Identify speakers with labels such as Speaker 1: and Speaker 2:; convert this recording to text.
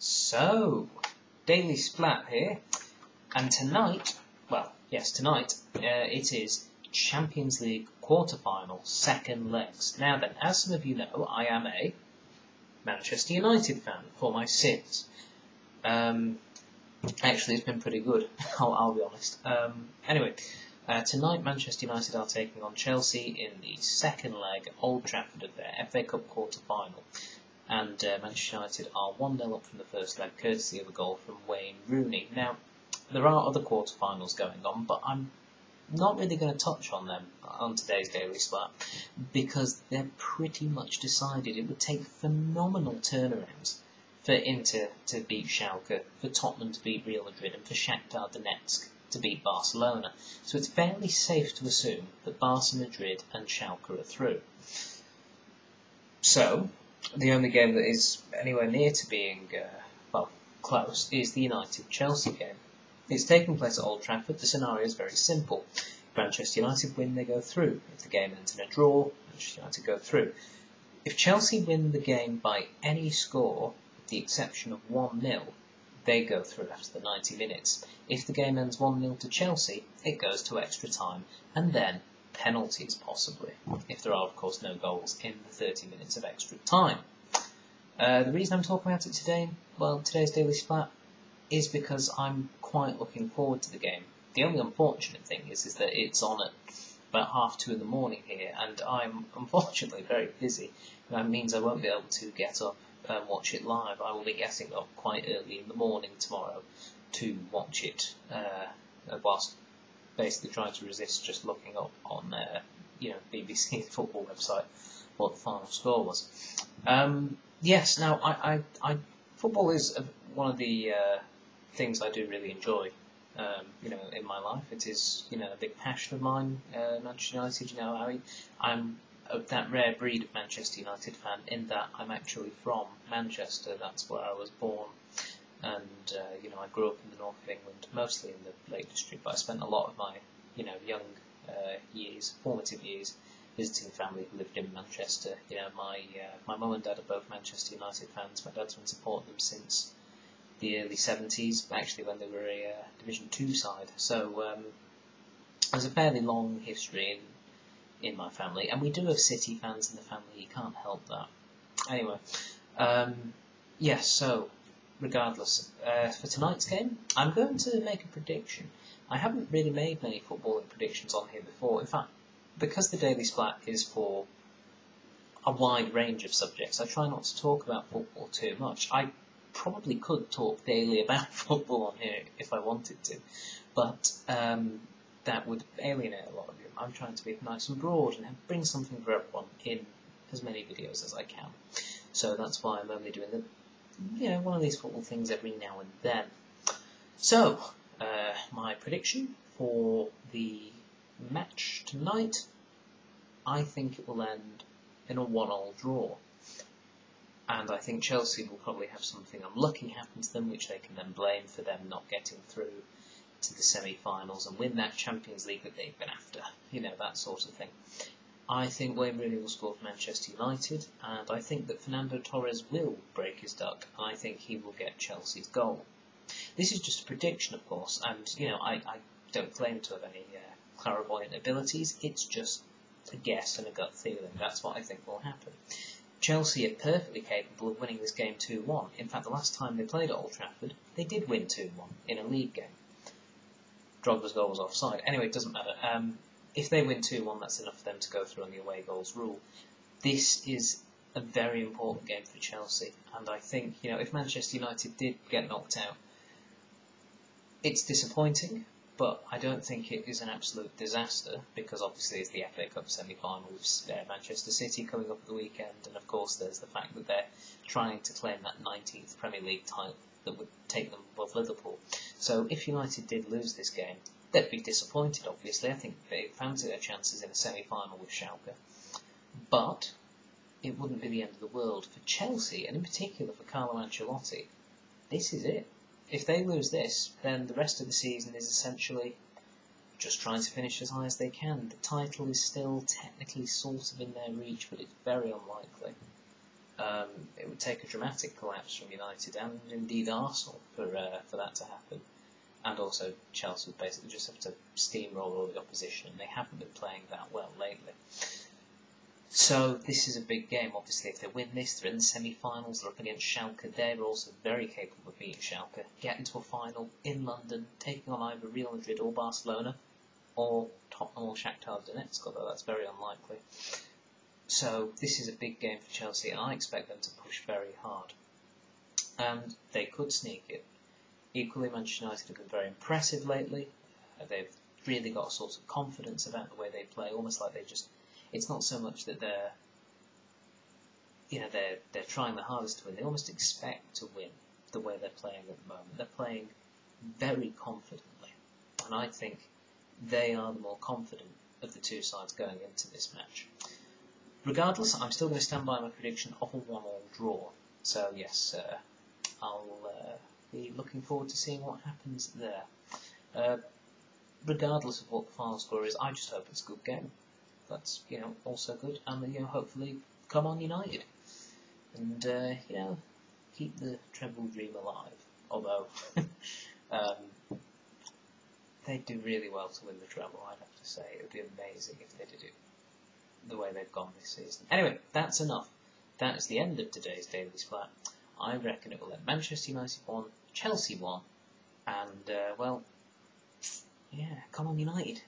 Speaker 1: So, Daily Splatt here, and tonight, well, yes, tonight, it is Champions League quarter-final, second legs. Now then, as some of you know, I am a Manchester United fan, for my sins. Actually, it's been pretty good, I'll be honest. Anyway, tonight Manchester United are taking on Chelsea in the second leg at Old Trafford of their FA Cup quarter-final. And Manchester United are 1-0 up from the first leg, courtesy of a goal from Wayne Rooney. Now, there are other quarter-finals going on, but I'm not really going to touch on them on today's Daily Splatt, because they're pretty much decided. It would take phenomenal turnarounds for Inter to beat Schalke, for Tottenham to beat Real Madrid, and for Shakhtar Donetsk to beat Barcelona. So it's fairly safe to assume that Barca, Madrid and Schalke are through. So, the only game that is anywhere near to being, close is the United-Chelsea game. It's taking place at Old Trafford. The scenario is very simple. If Manchester United win, they go through. If the game ends in a draw, Manchester United go through. If Chelsea win the game by any score, with the exception of 1-0, they go through after the 90 minutes. If the game ends 1-0 to Chelsea, it goes to extra time, and then penalties possibly, if there are of course no goals in the 30 minutes of extra time. The reason I'm talking about it today, well, today's Daily Splatt, is because I'm quite looking forward to the game. The only unfortunate thing is that it's on at about 2:30 in the morning here, and I'm unfortunately very busy. That means I won't be able to get up and watch it live. I will be getting up quite early in the morning tomorrow to watch it, whilst basically trying to resist just looking up on BBC football website what the final score was. Yes, now I football is one of the things I do really enjoy. In my life, it is a big passion of mine. Manchester United. I'm of that rare breed of Manchester United fan in that I'm actually from Manchester. That's where I was born. And I grew up in the north of England, mostly in the Lake District, but I spent a lot of my young years, formative years, visiting family who lived in Manchester. My mum and dad are both Manchester United fans. My dad's been supporting them since the early 70s, actually when they were a Division 2 side. So there's a fairly long history in my family, and we do have City fans in the family. You can't help that. Anyway, yes. So regardless, for tonight's game, I'm going to make a prediction. I haven't really made many footballing predictions on here before. In fact, because the Daily Splatt is for a wide range of subjects, I try not to talk about football too much. I probably could talk daily about football on here if I wanted to, but that would alienate a lot of you. I'm trying to be nice and broad and bring something for everyone in as many videos as I can. So that's why I'm only doing one of these football things every now and then. So, my prediction for the match tonight, I think it will end in a 1-1 draw. And I think Chelsea will probably have something unlucky happen to them, which they can then blame for them not getting through to the semi-finals and win that Champions League that they've been after. That sort of thing. I think Wayne Rooney will score for Manchester United, and I think that Fernando Torres will break his duck, and I think he will get Chelsea's goal. This is just a prediction, of course, and I don't claim to have any clairvoyant abilities. It's just a guess and a gut feeling. That's what I think will happen. Chelsea are perfectly capable of winning this game 2-1. In fact, the last time they played at Old Trafford, they did win 2-1 in a league game. Drogba's goal was offside. Anyway, it doesn't matter. If they win 2-1, that's enough for them to go through on the away goals rule. This is a very important game for Chelsea, and I think, if Manchester United did get knocked out, it's disappointing, but I don't think it is an absolute disaster, because obviously it's the FA Cup semi-final with Manchester City coming up at the weekend, and of course there's the fact that they're trying to claim that 19th Premier League title that would take them above Liverpool. So if United did lose this game, they'd be disappointed, obviously. I think they fancied their chances in a semi-final with Schalke. But it wouldn't be the end of the world. For Chelsea, and in particular for Carlo Ancelotti, this is it. If they lose this, then the rest of the season is essentially just trying to finish as high as they can. The title is still technically sort of in their reach, but it's very unlikely. It would take a dramatic collapse from United and indeed Arsenal for that to happen. And also Chelsea would basically just have to steamroll all the opposition, and they haven't been playing that well lately. So this is a big game. Obviously, if they win this, they're in the semi-finals. They're up against Schalke. They're also very capable of beating Schalke. Get into a final in London, taking on either Real Madrid or Barcelona, or Tottenham or Shakhtar Donetsk, although that's very unlikely. So this is a big game for Chelsea, and I expect them to push very hard. And they could sneak it. Equally, Manchester United have been very impressive lately. They've really got a sort of confidence about the way they play, almost like they just... It's not so much that they're trying the hardest to win. They almost expect to win the way they're playing at the moment. They're playing very confidently, and I think they are the more confident of the two sides going into this match. Regardless, I'm still going to stand by my prediction of a 1-1 draw. So yes, I'll be looking forward to seeing what happens there. Regardless of what the final score is, I just hope it's a good game. That's also good, and hopefully come on United, and keep the treble dream alive. Although they'd do really well to win the treble, I'd have to say. It would be amazing if they did it the way they've gone this season. Anyway, that's enough. That is the end of today's Daily Splat. I reckon it will let Manchester United 1, Chelsea 1, and come on United.